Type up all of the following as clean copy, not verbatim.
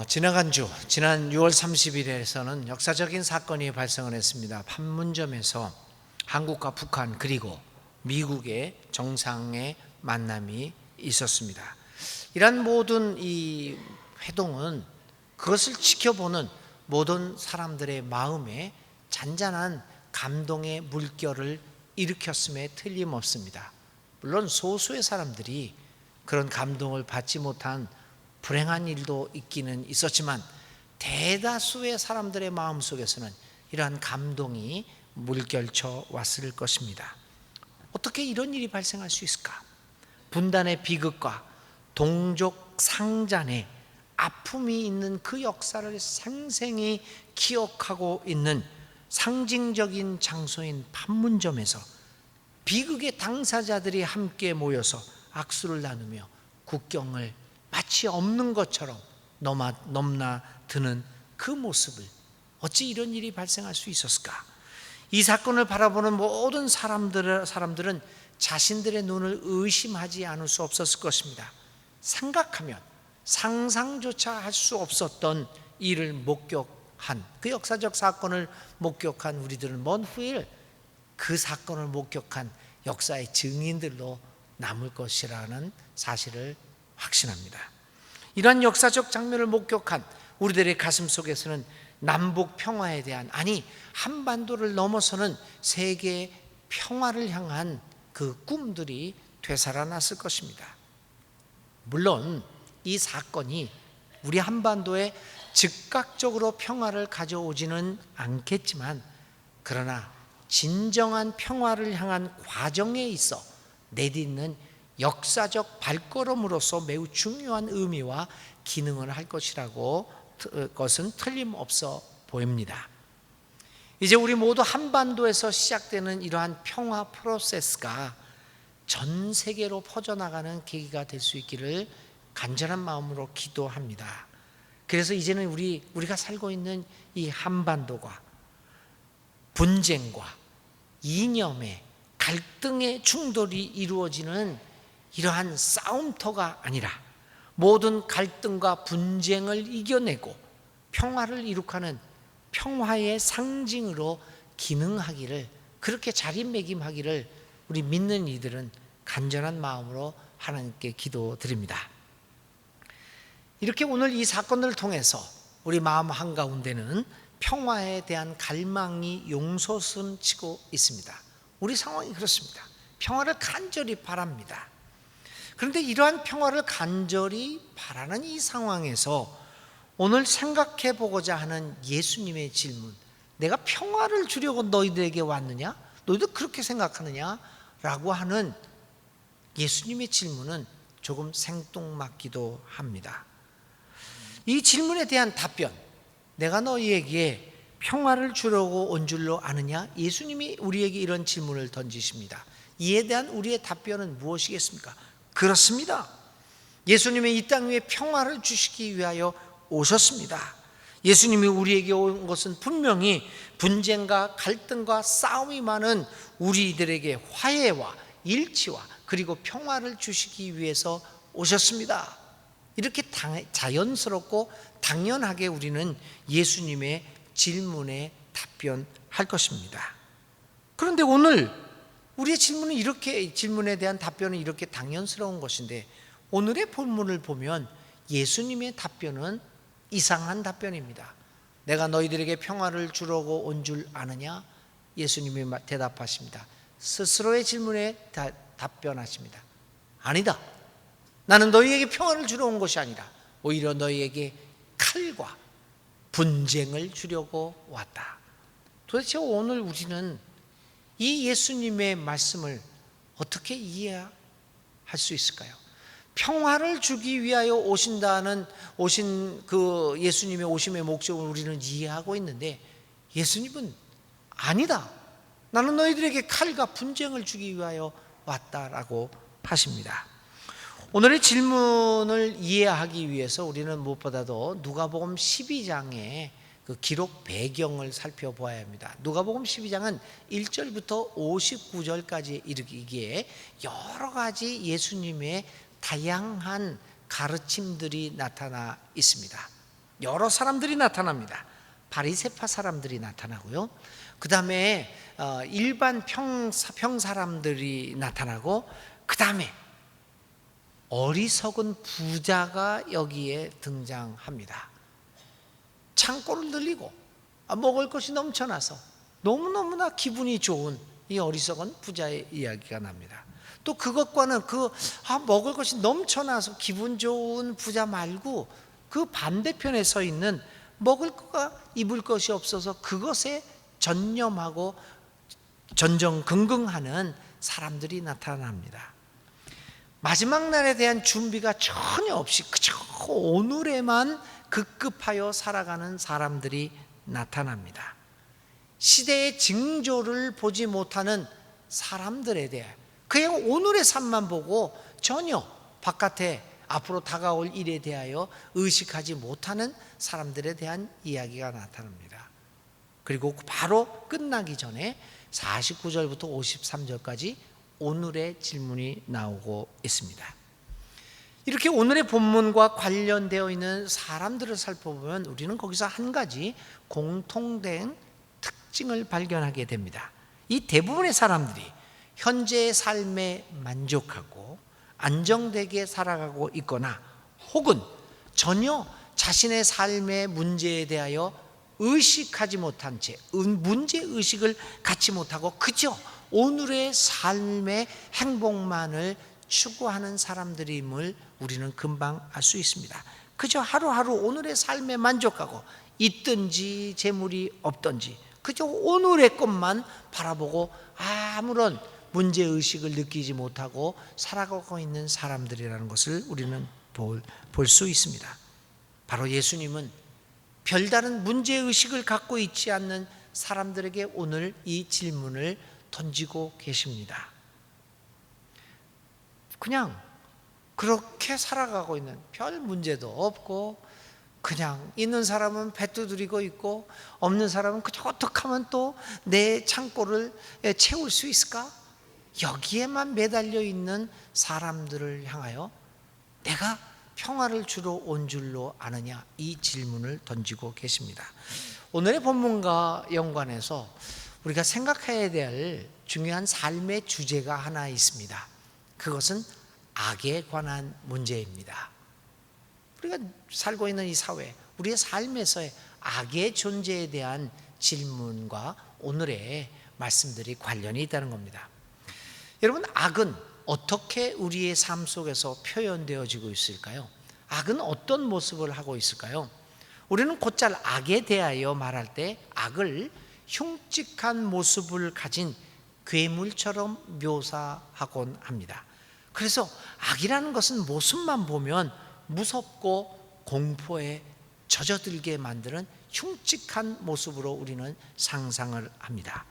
지난 6월 30일에서는 역사적인 사건이 발생을 했습니다. 판문점에서 한국과 북한 그리고 미국의 정상의 만남이 있었습니다. 이러한 모든 이 회동은 그것을 지켜보는 모든 사람들의 마음에 잔잔한 감동의 물결을 일으켰음에 틀림없습니다. 물론 소수의 사람들이 그런 감동을 받지 못한 불행한 일도 있기는 있었지만 대다수의 사람들의 마음속에서는 이러한 감동이 물결쳐 왔을 것입니다. 어떻게 이런 일이 발생할 수 있을까? 분단의 비극과 동족 상잔의 아픔이 있는 그 역사를 생생히 기억하고 있는 상징적인 장소인 판문점에서 비극의 당사자들이 함께 모여서 악수를 나누며 국경을 마치 없는 것처럼 넘나드는 그 모습을, 어찌 이런 일이 발생할 수 있었을까? 이 사건을 바라보는 모든 사람들은 자신들의 눈을 의심하지 않을 수 없었을 것입니다. 생각하면 상상조차 할 수 없었던 일을 목격한, 그 역사적 사건을 목격한 우리들은 먼 후에 그 사건을 목격한 역사의 증인들로 남을 것이라는 사실을 확신합니다. 이러한 역사적 장면을 목격한 우리들의 가슴 속에서는 남북 평화에 대한, 아니 한반도를 넘어서는 세계 평화를 향한 그 꿈들이 되살아났을 것입니다. 물론 이 사건이 우리 한반도에 즉각적으로 평화를 가져오지는 않겠지만, 그러나 진정한 평화를 향한 과정에 있어 내딛는 역사적 발걸음으로서 매우 중요한 의미와 기능을 할 것은 틀림없어 보입니다. 이제 우리 모두 한반도에서 시작되는 이러한 평화 프로세스가 전 세계로 퍼져나가는 계기가 될 수 있기를 간절한 마음으로 기도합니다. 그래서 이제는 우리가 살고 있는 이 한반도가 분쟁과 이념의 갈등의 충돌이 이루어지는 이러한 싸움터가 아니라 모든 갈등과 분쟁을 이겨내고 평화를 이룩하는 평화의 상징으로 기능하기를, 그렇게 자리매김하기를 우리 믿는 이들은 간절한 마음으로 하나님께 기도드립니다. 이렇게 오늘 이 사건을 통해서 우리 마음 한가운데는 평화에 대한 갈망이 용솟음치고 있습니다. 우리 상황이 그렇습니다. 평화를 간절히 바랍니다. 그런데 이러한 평화를 간절히 바라는 이 상황에서 오늘 생각해 보고자 하는 예수님의 질문, 내가 평화를 주려고 너희들에게 왔느냐? 너희도 그렇게 생각하느냐? 라고 하는 예수님의 질문은 조금 생뚱맞기도 합니다. 이 질문에 대한 답변, 내가 너희에게 평화를 주려고 온 줄로 아느냐? 예수님이 우리에게 이런 질문을 던지십니다. 이에 대한 우리의 답변은 무엇이겠습니까? 그렇습니다. 예수님이 이 땅 위에 평화를 주시기 위하여 오셨습니다. 예수님이 우리에게 온 것은 분명히 분쟁과 갈등과 싸움이 많은 우리들에게 화해와 일치와 그리고 평화를 주시기 위해서 오셨습니다. 이렇게 자연스럽고 당연하게 우리는 예수님의 질문에 답변할 것입니다. 그런데 오늘 우리의 질문에 대한 답변은 이렇게 당연스러운 것인데, 오늘의 본문을 보면 예수님의 답변은 이상한 답변입니다. 내가 너희들에게 평화를 주려고 온 줄 아느냐? 예수님이 대답하십니다. 스스로의 질문에 답변하십니다. 아니다. 나는 너희에게 평화를 주러 온 것이 아니라 오히려 너희에게 칼과 분쟁을 주려고 왔다. 도대체 오늘 우리는 이 예수님의 말씀을 어떻게 이해할 수 있을까요? 평화를 주기 위하여 오신 그 예수님의 오심의 목적을 우리는 이해하고 있는데, 예수님은 아니다. 나는 너희들에게 칼과 분쟁을 주기 위하여 왔다라고 하십니다. 오늘의 질문을 이해하기 위해서 우리는 무엇보다도 누가복음 12장의 그 기록 배경을 살펴보아야 합니다. 누가복음 12장은 1절부터 59절까지 이르기에 여러 가지 예수님의 다양한 가르침들이 나타나 있습니다. 여러 사람들이 나타납니다. 바리새파 사람들이 나타나고요. 그 다음에 일반 평 사람들이 나타나고, 그 다음에 어리석은 부자가 여기에 등장합니다. 창고를 들리고 먹을 것이 넘쳐나서 너무너무나 기분이 좋은 이 어리석은 부자의 이야기가 납니다. 또 그것과는 먹을 것이 넘쳐나서 기분 좋은 부자 말고 그 반대편에 서 있는 먹을 것과 입을 것이 없어서 그것에 전념하고 전전긍긍하는 사람들이 나타납니다. 마지막 날에 대한 준비가 전혀 없이 그저 오늘에만 급급하여 살아가는 사람들이 나타납니다. 시대의 징조를 보지 못하는 사람들에 대해 그냥 오늘의 삶만 보고 전혀 바깥에 앞으로 다가올 일에 대하여 의식하지 못하는 사람들에 대한 이야기가 나타납니다. 그리고 바로 끝나기 전에 49절부터 53절까지 오늘의 질문이 나오고 있습니다. 이렇게 오늘의 본문과 관련되어 있는 사람들을 살펴보면 우리는 거기서 한 가지 공통된 특징을 발견하게 됩니다. 이 대부분의 사람들이 현재의 삶에 만족하고 안정되게 살아가고 있거나, 혹은 전혀 자신의 삶의 문제에 대하여 의식하지 못한 채 문제의식을 갖지 못하고 그저 오늘의 삶의 행복만을 추구하는 사람들임을 우리는 금방 알 수 있습니다. 그저 하루하루 오늘의 삶에 만족하고, 있든지 재물이 없든지 그저 오늘의 것만 바라보고 아무런 문제의식을 느끼지 못하고 살아가고 있는 사람들이라는 것을 우리는 볼 수 있습니다. 바로 예수님은 별다른 문제의식을 갖고 있지 않는 사람들에게 오늘 이 질문을 던지고 계십니다. 그냥 그렇게 살아가고 있는, 별 문제도 없고 그냥 있는 사람은 배 두드리고 있고 없는 사람은 그저 어떻게 하면 또 내 창고를 채울 수 있을까? 여기에만 매달려 있는 사람들을 향하여 내가 평화를 주러 온 줄로 아느냐, 이 질문을 던지고 계십니다. 오늘의 본문과 연관해서 우리가 생각해야 될 중요한 삶의 주제가 하나 있습니다. 그것은 악에 관한 문제입니다. 우리가 살고 있는 이 사회, 우리의 삶에서의 악의 존재에 대한 질문과 오늘의 말씀들이 관련이 있다는 겁니다. 여러분, 악은 어떻게 우리의 삶 속에서 표현되어지고 있을까요? 악은 어떤 모습을 하고 있을까요? 우리는 곧잘 악에 대하여 말할 때 악을 흉측한 모습을 가진 괴물처럼 묘사하곤 합니다. 그래서 악이라는 것은 모습만 보면 무섭고 공포에 젖어들게 만드는 흉측한 모습으로 우리는 상상을 합니다.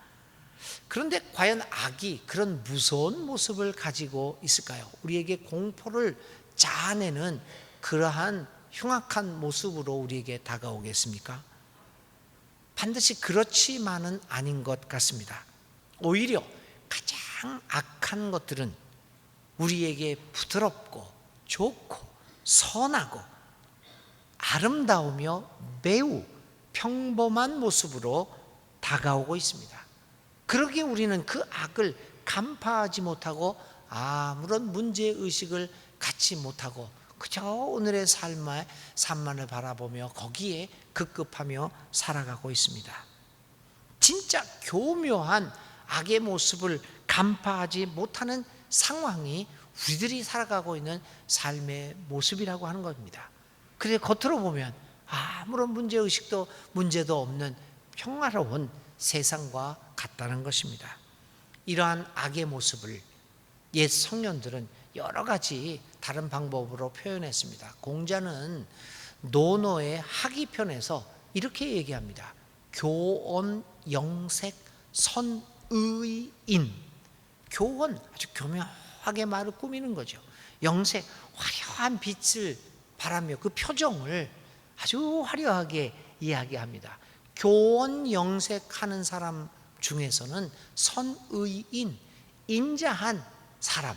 그런데 과연 악이 그런 무서운 모습을 가지고 있을까요? 우리에게 공포를 자아내는 그러한 흉악한 모습으로 우리에게 다가오겠습니까? 반드시 그렇지만은 아닌 것 같습니다. 오히려 가장 악한 것들은 우리에게 부드럽고 좋고 선하고 아름다우며 매우 평범한 모습으로 다가오고 있습니다. 그러기에 우리는 그 악을 간파하지 못하고 아무런 문제의식을 갖지 못하고 그저 오늘의 삶만을 바라보며 거기에 급급하며 살아가고 있습니다. 진짜 교묘한 악의 모습을 간파하지 못하는 상황이 우리들이 살아가고 있는 삶의 모습이라고 하는 겁니다. 그래서 겉으로 보면 아무런 문제의식도 문제도 없는 평화로운 세상과 같다는 것입니다. 이러한 악의 모습을 옛 성령들은 여러 가지 다른 방법으로 표현했습니다. 공자는 논어의 하기편에서 이렇게 얘기합니다. 교언, 영색, 선의인. 교언, 아주 교묘하게 말을 꾸미는 거죠. 영색, 화려한 빛을 바라며 그 표정을 아주 화려하게 이야기합니다. 교언, 영색하는 사람 중에서는 선의인, 인자한 사람,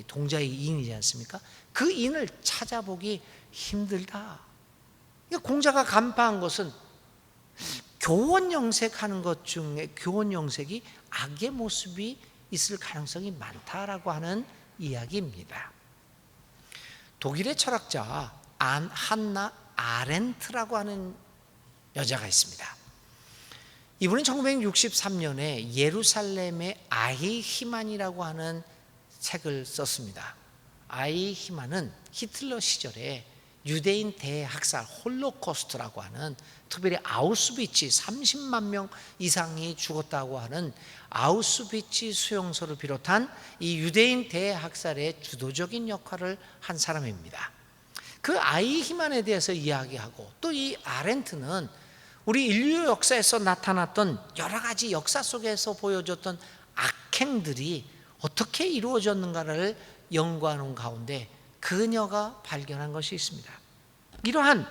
동자의 인이지 않습니까? 그 인을 찾아보기 힘들다. 공자가 간파한 것은 교원 영색하는 것 중에 교원 영색이 악의 모습이 있을 가능성이 많다라고 하는 이야기입니다. 독일의 철학자 한나 아렌트라고 하는 여자가 있습니다. 이분은 1963년에 예루살렘의 아이히만이라고 하는 책을 썼습니다. 아이히만은 히틀러 시절에 유대인 대학살 홀로코스트라고 하는, 특별히 아우슈비츠 30만 명 이상이 죽었다고 하는 아우슈비츠 수용소를 비롯한 이 유대인 대학살의 주도적인 역할을 한 사람입니다. 그 아이히만에 대해서 이야기하고, 또 이 아렌트는 우리 인류 역사에서 나타났던 여러 가지 역사 속에서 보여줬던 악행들이 어떻게 이루어졌는가를 연구하는 가운데 그녀가 발견한 것이 있습니다. 이러한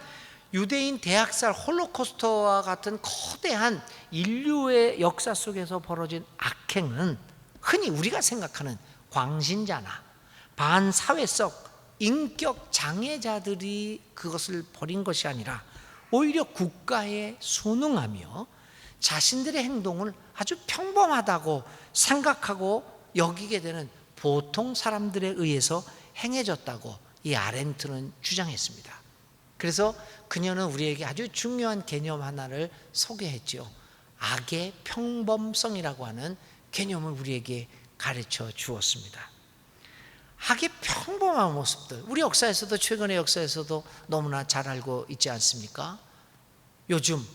유대인 대학살 홀로코스트와 같은 거대한 인류의 역사 속에서 벌어진 악행은 흔히 우리가 생각하는 광신자나 반사회적 인격 장애자들이 그것을 벌인 것이 아니라 오히려 국가에 순응하며 자신들의 행동을 아주 평범하다고 생각하고 여기게 되는 보통 사람들에 의해서 행해졌다고 이 아렌트는 주장했습니다. 그래서 그녀는 우리에게 아주 중요한 개념 하나를 소개했죠. 악의 평범성이라고 하는 개념을 우리에게 가르쳐 주었습니다. 악의 평범한 모습들, 우리 역사에서도, 최근의 역사에서도 너무나 잘 알고 있지 않습니까? 요즘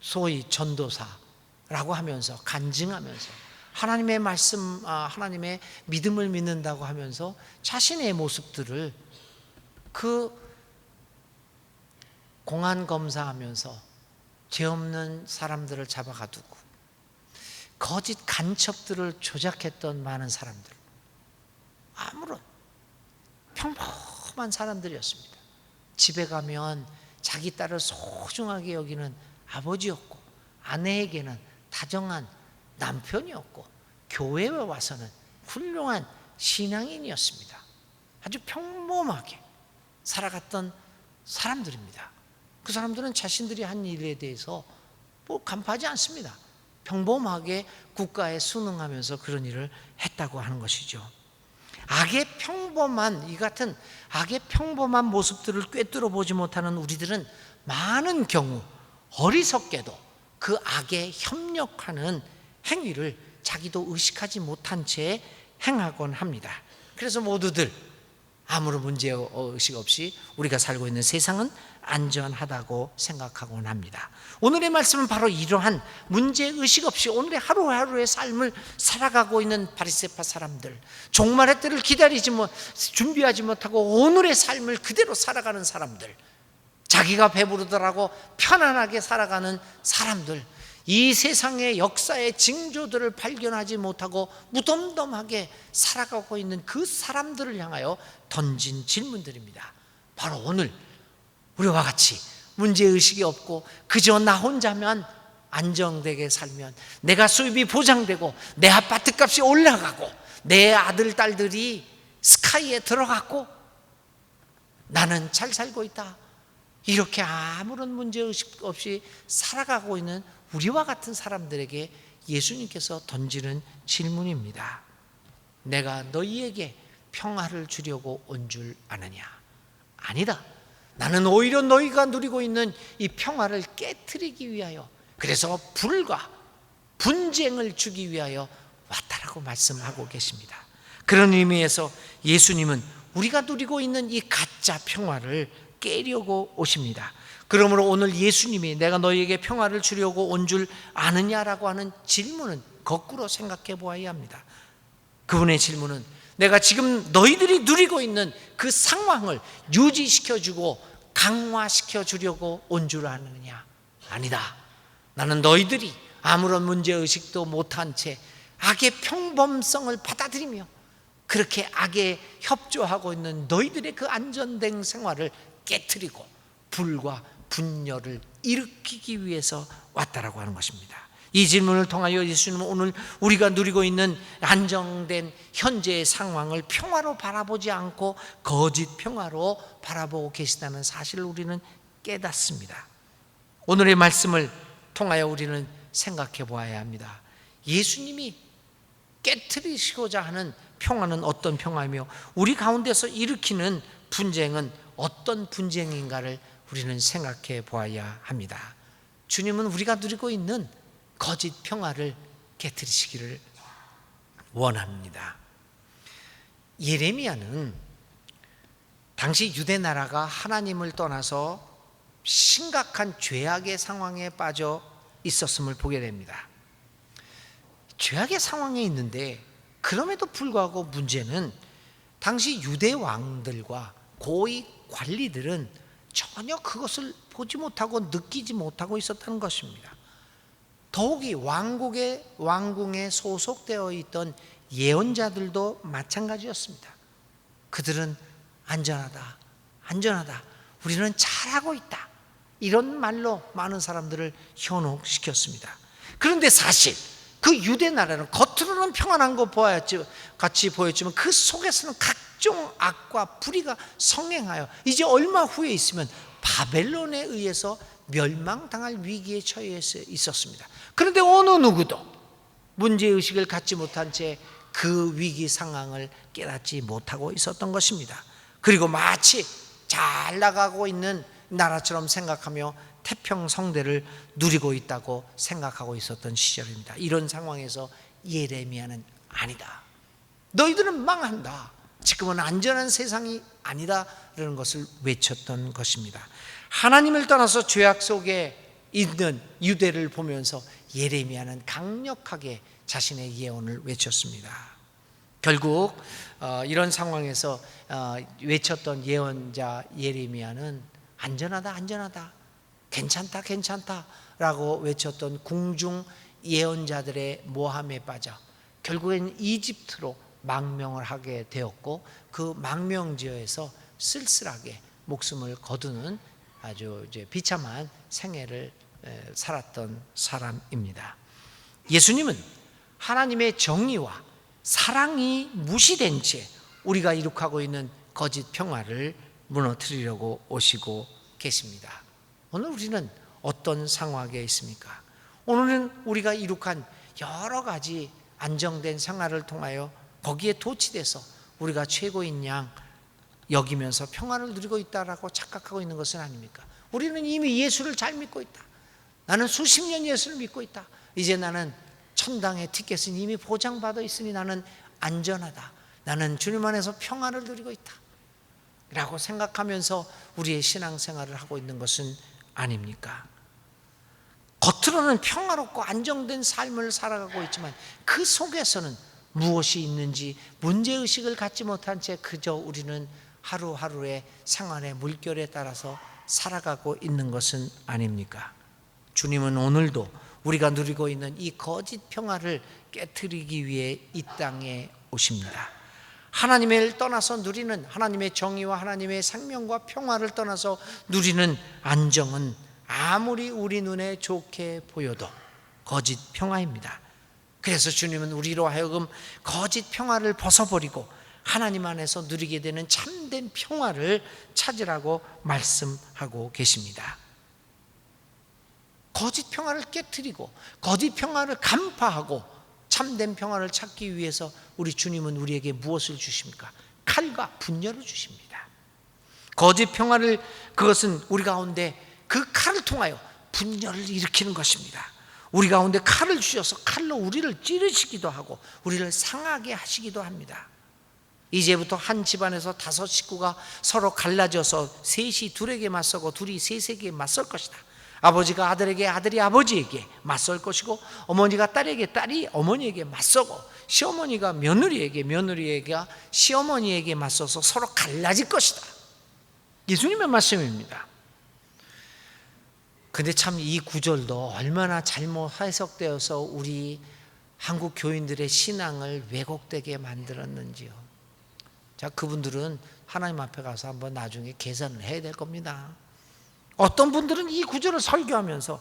소위 전도사라고 하면서 간증하면서 하나님의 말씀, 하나님의 믿음을 믿는다고 하면서 자신의 모습들을 공안 검사하면서 죄 없는 사람들을 잡아가두고 거짓 간첩들을 조작했던 많은 사람들, 아무런 평범한 사람들이었습니다. 집에 가면 자기 딸을 소중하게 여기는 아버지였고, 아내에게는 다정한 남편이었고, 교회에 와서는 훌륭한 신앙인이었습니다. 아주 평범하게 살아갔던 사람들입니다. 그 사람들은 자신들이 한 일에 대해서 간파하지 않습니다. 평범하게 국가에 순응하면서 그런 일을 했다고 하는 것이죠. 이 같은 악의 평범한 모습들을 꿰뚫어 보지 못하는 우리들은 많은 경우 어리석게도 그 악에 협력하는 행위를 자기도 의식하지 못한 채 행하곤 합니다. 그래서 모두들 아무런 문제의식 없이 우리가 살고 있는 세상은 안전하다고 생각하곤 합니다. 오늘의 말씀은 바로 이러한 문제의식 없이 오늘의 하루하루의 삶을 살아가고 있는 바리새파 사람들, 종말의 때를 준비하지 못하고 오늘의 삶을 그대로 살아가는 사람들, 자기가 배부르더라고 편안하게 살아가는 사람들, 이 세상의 역사의 징조들을 발견하지 못하고 무덤덤하게 살아가고 있는 그 사람들을 향하여 던진 질문들입니다. 바로 오늘 우리와 같이 문제의식이 없고 그저 나 혼자면 안정되게 살면, 내가 수입이 보장되고 내 아파트 값이 올라가고 내 아들 딸들이 스카이에 들어갔고 나는 잘 살고 있다, 이렇게 아무런 문제의식 없이 살아가고 있는 우리와 같은 사람들에게 예수님께서 던지는 질문입니다. 내가 너희에게 평화를 주려고 온 줄 아느냐? 아니다. 나는 오히려 너희가 누리고 있는 이 평화를 깨트리기 위하여, 그래서 불과 분쟁을 주기 위하여 왔다라고 말씀하고 계십니다. 그런 의미에서 예수님은 우리가 누리고 있는 이 가짜 평화를 깨려고 오십니다. 그러므로 오늘 예수님이 내가 너희에게 평화를 주려고 온 줄 아느냐라고 하는 질문은 거꾸로 생각해 보아야 합니다. 그분의 질문은 내가 지금 너희들이 누리고 있는 그 상황을 유지시켜주고 강화시켜 주려고 온 줄 아느냐? 아니다. 나는 너희들이 아무런 문제의식도 못한 채 악의 평범성을 받아들이며 그렇게 악에 협조하고 있는 너희들의 그 안전된 생활을 깨트리고 불과 분열을 일으키기 위해서 왔다라고 하는 것입니다. 이 질문을 통하여 예수님은 오늘 우리가 누리고 있는 안정된 현재의 상황을 평화로 바라보지 않고 거짓 평화로 바라보고 계시다는 사실을 우리는 깨닫습니다. 오늘의 말씀을 통하여 우리는 생각해 보아야 합니다. 예수님이 깨트리시고자 하는 평화는 어떤 평화이며 우리 가운데서 일으키는 분쟁은 어떤 분쟁인가를 우리는 생각해 보아야 합니다. 주님은 우리가 누리고 있는 거짓 평화를 깨트리시기를 원합니다. 예레미야는 당시 유대 나라가 하나님을 떠나서 심각한 죄악의 상황에 빠져 있었음을 보게 됩니다. 죄악의 상황에 있는데 그럼에도 불구하고 문제는 당시 유대 왕들과 고위 관리들은 전혀 그것을 보지 못하고 느끼지 못하고 있었다는 것입니다. 더욱이 왕궁에 소속되어 있던 예언자들도 마찬가지였습니다. 그들은 안전하다, 안전하다, 우리는 잘하고 있다, 이런 말로 많은 사람들을 현혹시켰습니다. 그런데 사실 그 유대 나라는 겉으로는 평안한 것 같이 보였지만 그 속에서는 각종 악과 불의가 성행하여 이제 얼마 후에 있으면 바벨론에 의해서 멸망당할 위기에 처해 있었습니다. 그런데 어느 누구도 문제의식을 갖지 못한 채 그 위기 상황을 깨닫지 못하고 있었던 것입니다. 그리고 마치 잘 나가고 있는 나라처럼 생각하며 태평성대를 누리고 있다고 생각하고 있었던 시절입니다. 이런 상황에서 예레미야는 아니다, 너희들은 망한다, 지금은 안전한 세상이 아니다 라는 것을 외쳤던 것입니다. 하나님을 떠나서 죄악 속에 있는 유대를 보면서 예레미야는 강력하게 자신의 예언을 외쳤습니다. 결국 이런 상황에서 외쳤던 예언자 예레미야는 안전하다, 안전하다, 괜찮다, 괜찮다 라고 외쳤던 궁중 예언자들의 모함에 빠져 결국엔 이집트로 망명을 하게 되었고 그 망명지에서 쓸쓸하게 목숨을 거두는 아주 비참한 생애를 살았던 사람입니다. 예수님은 하나님의 정의와 사랑이 무시된 채 우리가 이룩하고 있는 거짓 평화를 무너뜨리려고 오시고 계십니다. 오늘 우리는 어떤 상황에 있습니까? 오늘은 우리가 이룩한 여러 가지 안정된 생활을 통하여 거기에 도취돼서 우리가 최고인 양 여기면서 평안을 누리고 있다라고 착각하고 있는 것은 아닙니까? 우리는 이미 예수를 잘 믿고 있다. 나는 수십 년 예수를 믿고 있다. 이제 나는 천당의 티켓은 이미 보장받아 있으니 나는 안전하다, 나는 주님 안에서 평안을 누리고 있다 라고 생각하면서 우리의 신앙생활을 하고 있는 것은 아닙니까? 겉으로는 평화롭고 안정된 삶을 살아가고 있지만 그 속에서는 무엇이 있는지 문제의식을 갖지 못한 채 그저 우리는 하루하루의 생활의 물결에 따라서 살아가고 있는 것은 아닙니까? 주님은 오늘도 우리가 누리고 있는 이 거짓 평화를 깨트리기 위해 이 땅에 오십니다. 하나님을 떠나서 누리는 하나님의 정의와 하나님의 생명과 평화를 떠나서 누리는 안정은 아무리 우리 눈에 좋게 보여도 거짓 평화입니다. 그래서 주님은 우리로 하여금 거짓 평화를 벗어버리고 하나님 안에서 누리게 되는 참된 평화를 찾으라고 말씀하고 계십니다. 거짓 평화를 깨트리고 거짓 평화를 간파하고 참된 평화를 찾기 위해서 우리 주님은 우리에게 무엇을 주십니까? 칼과 분열을 주십니다. 거짓 평화를, 그것은 우리 가운데 그 칼을 통하여 분열을 일으키는 것입니다. 우리 가운데 칼을 주셔서 칼로 우리를 찌르시기도 하고 우리를 상하게 하시기도 합니다. 이제부터 한 집안에서 5 식구가 서로 갈라져서 셋이 둘에게 맞서고 둘이 셋에게 맞설 것이다. 아버지가 아들에게, 아들이 아버지에게 맞설 것이고, 어머니가 딸에게, 딸이 어머니에게 맞서고, 시어머니가 며느리에게, 며느리가 시어머니에게 맞서서 서로 갈라질 것이다. 예수님의 말씀입니다. 근데 참 이 구절도 얼마나 잘못 해석되어서 우리 한국 교인들의 신앙을 왜곡되게 만들었는지요. 자, 그분들은 하나님 앞에 가서 한번 나중에 계산을 해야 될 겁니다. 어떤 분들은 이 구절을 설교하면서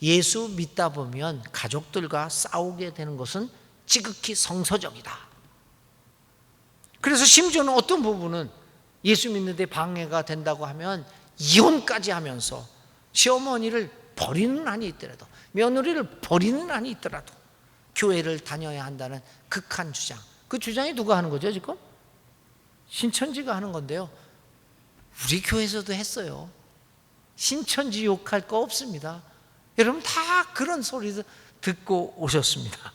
예수 믿다 보면 가족들과 싸우게 되는 것은 지극히 성서적이다. 그래서 심지어는 어떤 부분은 예수 믿는데 방해가 된다고 하면 이혼까지 하면서 시어머니를 버리는 한이 있더라도, 며느리를 버리는 한이 있더라도 교회를 다녀야 한다는 극한 주장. 그 주장이 누가 하는 거죠 지금? 신천지가 하는 건데요, 우리 교회에서도 했어요. 신천지 욕할 거 없습니다. 여러분 다 그런 소리도 듣고 오셨습니다.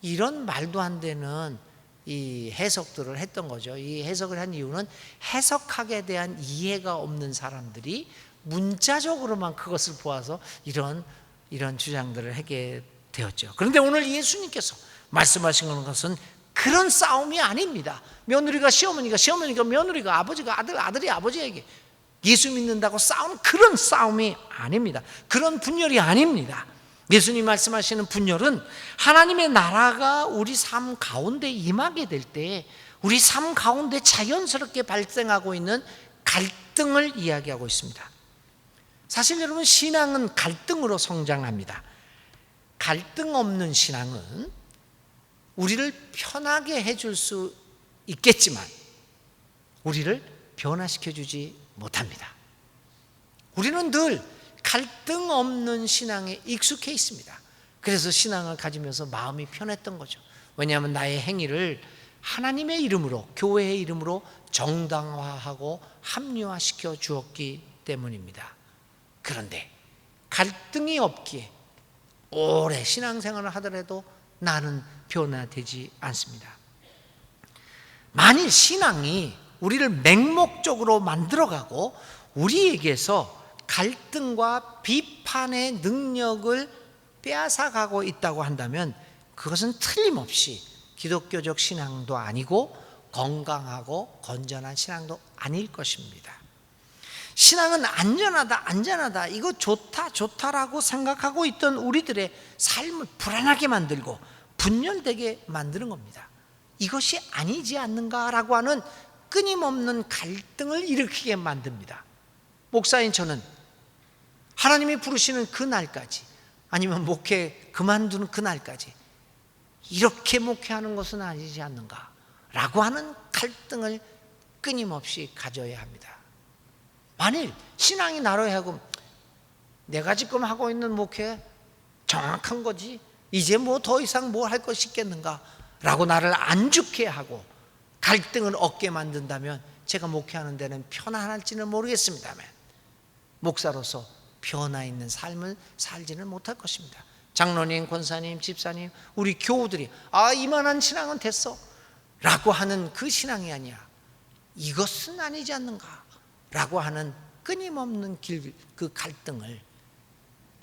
이런 말도 안 되는 이 해석들을 했던 거죠. 이 해석을 한 이유는 해석학에 대한 이해가 없는 사람들이 문자적으로만 그것을 보아서 이런 주장들을 하게 되었죠. 그런데 오늘 예수님께서 말씀하신 것은 그런 싸움이 아닙니다. 며느리가 시어머니가, 시어머니가 며느리가, 아버지가 아들, 아들이 아버지에게 예수 믿는다고 싸우는 그런 싸움이 아닙니다. 그런 분열이 아닙니다. 예수님 말씀하시는 분열은 하나님의 나라가 우리 삶 가운데 임하게 될 때 우리 삶 가운데 자연스럽게 발생하고 있는 갈등을 이야기하고 있습니다. 사실 여러분, 신앙은 갈등으로 성장합니다. 갈등 없는 신앙은 우리를 편하게 해줄 수 있겠지만 우리를 변화시켜주지 못합니다. 우리는 늘 갈등 없는 신앙에 익숙해 있습니다. 그래서 신앙을 가지면서 마음이 편했던 거죠. 왜냐하면 나의 행위를 하나님의 이름으로, 교회의 이름으로 정당화하고 합리화시켜 주었기 때문입니다. 그런데 갈등이 없기에 오래 신앙생활을 하더라도 나는 변화되지 않습니다. 만일 신앙이 우리를 맹목적으로 만들어가고 우리에게서 갈등과 비판의 능력을 빼앗아가고 있다고 한다면 그것은 틀림없이 기독교적 신앙도 아니고 건강하고 건전한 신앙도 아닐 것입니다. 신앙은 안전하다, 이거 좋다라고 생각하고 있던 우리들의 삶을 불안하게 만들고 분열되게 만드는 겁니다. 이것이 아니지 않는가라고 하는 끊임없는 갈등을 일으키게 만듭니다. 목사인 저는 하나님이 부르시는 그 날까지, 아니면 목회 그만두는 그 날까지 이렇게 목회하는 것은 아니지 않는가라고 하는 갈등을 끊임없이 가져야 합니다. 만일 신앙이 나로 하여금 내가 지금 하고 있는 목회 정확한 거지, 이제 뭐 더 이상 뭘 할 것이 있겠는가 라고 나를 안죽게 하고 갈등을 얻게 만든다면 제가 목회하는 데는 편안할지는 모르겠습니다만 목사로서 변화 있는 삶을 살지는 못할 것입니다. 장로님, 권사님, 집사님, 우리 교우들이 이만한 신앙은 됐어 라고 하는 그 신앙이 아니야, 이것은 아니지 않는가 라고 하는 끊임없는 그 갈등을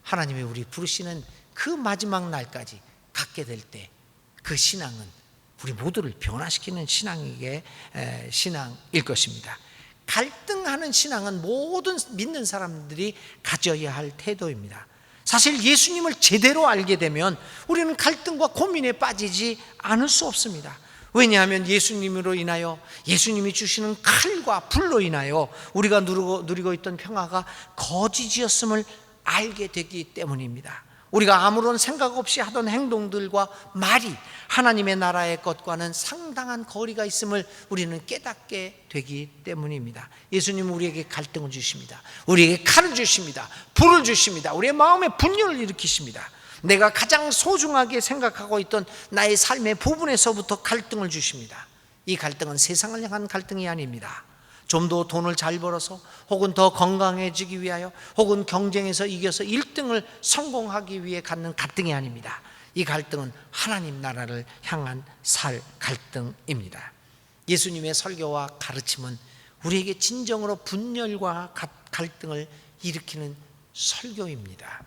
하나님이 우리 부르시는 그 마지막 날까지 갖게 될 때 그 신앙은 우리 모두를 변화시키는 신앙일 것입니다. 갈등하는 신앙은 모든 믿는 사람들이 가져야 할 태도입니다. 사실 예수님을 제대로 알게 되면 우리는 갈등과 고민에 빠지지 않을 수 없습니다. 왜냐하면 예수님으로 인하여, 예수님이 주시는 칼과 불로 인하여 우리가 누리고 있던 평화가 거짓이었음을 알게 되기 때문입니다. 우리가 아무런 생각 없이 하던 행동들과 말이 하나님의 나라의 것과는 상당한 거리가 있음을 우리는 깨닫게 되기 때문입니다. 예수님은 우리에게 갈등을 주십니다. 우리에게 칼을 주십니다. 불을 주십니다. 우리의 마음에 분열을 일으키십니다. 내가 가장 소중하게 생각하고 있던 나의 삶의 부분에서부터 갈등을 주십니다. 이 갈등은 세상을 향한 갈등이 아닙니다. 좀 더 돈을 잘 벌어서, 혹은 더 건강해지기 위하여, 혹은 경쟁에서 이겨서 1등을 성공하기 위해 갖는 갈등이 아닙니다. 이 갈등은 하나님 나라를 향한 살 갈등입니다. 예수님의 설교와 가르침은 우리에게 진정으로 분열과 갈등을 일으키는 설교입니다.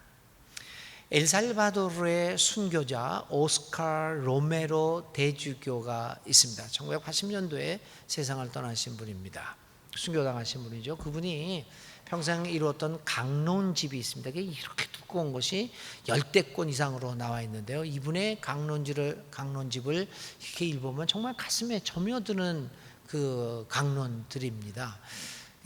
엘살바도르의 순교자 오스카 로메로 대주교가 있습니다. 1980년도에 세상을 떠나신 분입니다. 순교당하신 분이죠. 그분이 평생 이루었던 강론집이 있습니다. 이렇게 두꺼운 것이 10권 이상으로 나와 있는데요. 이분의 강론집을 이렇게 읽어보면 정말 가슴에 점여드는 그 강론들입니다.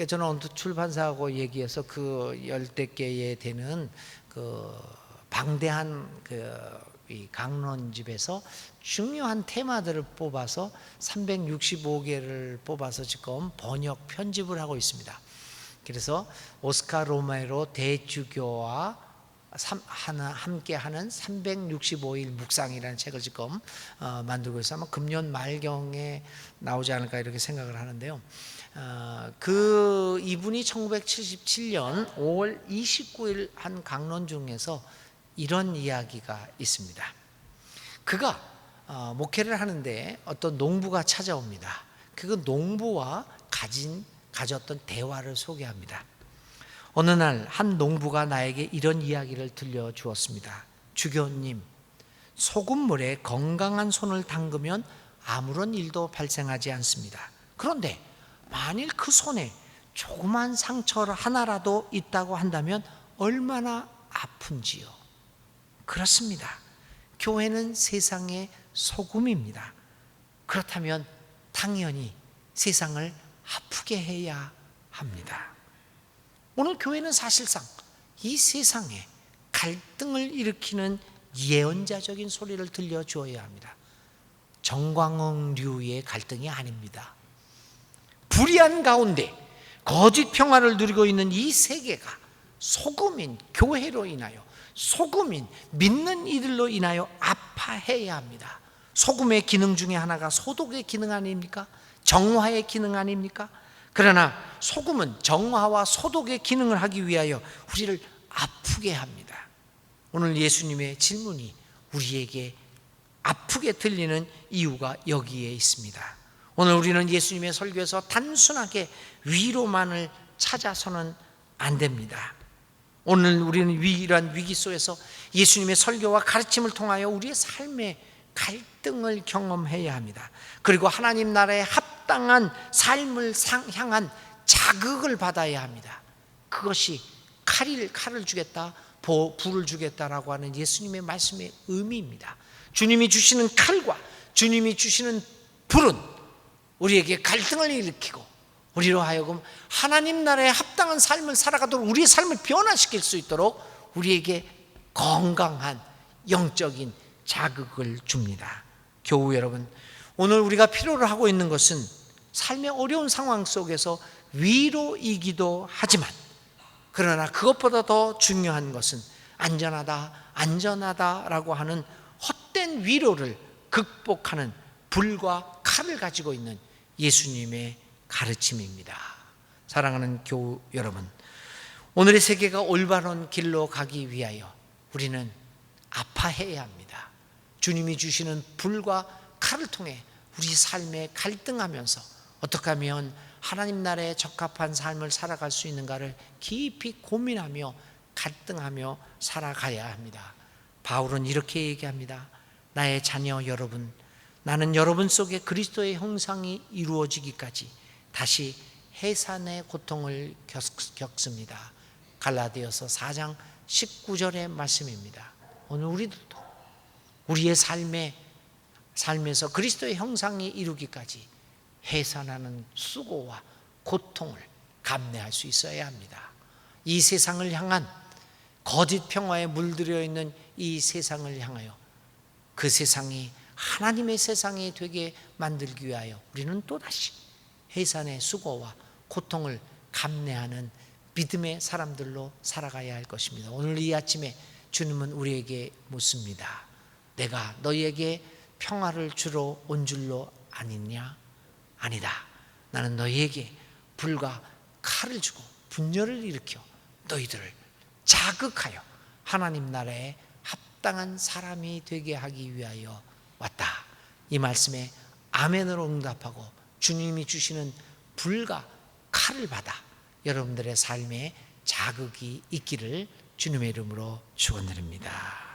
저는 어느 출판사하고 얘기해서 그 10개에 되는 그 방대한 이 강론집에서 중요한 테마들을 뽑아서 365개를 뽑아서 지금 번역 편집을 하고 있습니다. 그래서 오스카 로메로 대주교와 함께하는 365일 묵상이라는 책을 지금 만들고 있어요. 아마 금년 말경에 나오지 않을까 이렇게 생각을 하는데요. 이분이 1977년 5월 29일 한 강론 중에서 이런 이야기가 있습니다. 그가 목회를 하는데 어떤 농부가 찾아옵니다. 그 농부와 가졌던 대화를 소개합니다. 어느 날 한 농부가 나에게 이런 이야기를 들려주었습니다. 주교님, 소금물에 건강한 손을 담그면 아무런 일도 발생하지 않습니다. 그런데 만일 그 손에 조그만 상처 하나라도 있다고 한다면 얼마나 아픈지요. 그렇습니다. 교회는 세상의 소금입니다. 그렇다면 당연히 세상을 아프게 해야 합니다. 오늘 교회는 사실상 이 세상에 갈등을 일으키는 예언자적인 소리를 들려주어야 합니다. 정광훈류의 갈등이 아닙니다. 불의한 가운데 거짓 평화를 누리고 있는 이 세계가 소금인 교회로 인하여, 소금인 믿는 이들로 인하여 아파해야 합니다. 소금의 기능 중에 하나가 소독의 기능 아닙니까? 정화의 기능 아닙니까? 그러나 소금은 정화와 소독의 기능을 하기 위하여 우리를 아프게 합니다. 오늘 예수님의 질문이 우리에게 아프게 들리는 이유가 여기에 있습니다. 오늘 우리는 예수님의 설교에서 단순하게 위로만을 찾아서는 안 됩니다. 오늘 우리는 이러한 위기 속에서 예수님의 설교와 가르침을 통하여 우리의 삶의 갈등을 경험해야 합니다. 그리고 하나님 나라의 합당한 삶을 향한 자극을 받아야 합니다. 그것이 칼을 주겠다, 불을 주겠다라고 하는 예수님의 말씀의 의미입니다. 주님이 주시는 칼과 주님이 주시는 불은 우리에게 갈등을 일으키고 우리로 하여금 하나님 나라의 합당한 삶을 살아가도록 우리의 삶을 변화시킬 수 있도록 우리에게 건강한 영적인 자극을 줍니다. 교우 여러분, 오늘 우리가 필요로 하고 있는 것은 삶의 어려운 상황 속에서 위로이기도 하지만, 그러나 그것보다 더 중요한 것은 안전하다라고 하는 헛된 위로를 극복하는 불과 칼을 가지고 있는 예수님의 가르침입니다. 사랑하는 교우 여러분, 오늘의 세계가 올바른 길로 가기 위하여 우리는 아파해야 합니다. 주님이 주시는 불과 칼을 통해 우리 삶에 갈등하면서 어떻게 하면 하나님 나라에 적합한 삶을 살아갈 수 있는가를 깊이 고민하며 갈등하며 살아가야 합니다. 바울은 이렇게 얘기합니다. 나의 자녀 여러분, 나는 여러분 속에 그리스도의 형상이 이루어지기까지 다시 해산의 고통을 겪습니다. 갈라디아서 4장 19절의 말씀입니다. 오늘 우리들도 우리의 삶에서 그리스도의 형상이 이루기까지 해산하는 수고와 고통을 감내할 수 있어야 합니다. 이 세상을 향한 거짓 평화에 물들여 있는 이 세상을 향하여 그 세상이 하나님의 세상이 되게 만들기 위하여 우리는 또다시 해산의 수고와 고통을 감내하는 믿음의 사람들로 살아가야 할 것입니다. 오늘 이 아침에 주님은 우리에게 묻습니다. 내가 너희에게 평화를 주러 온 줄로 아니냐? 아니다. 나는 너희에게 불과 칼을 주고 분열을 일으켜 너희들을 자극하여 하나님 나라에 합당한 사람이 되게 하기 위하여 왔다. 이 말씀에 아멘으로 응답하고 주님이 주시는 불과 칼을 받아 여러분들의 삶에 자극이 있기를 주님의 이름으로 축원드립니다.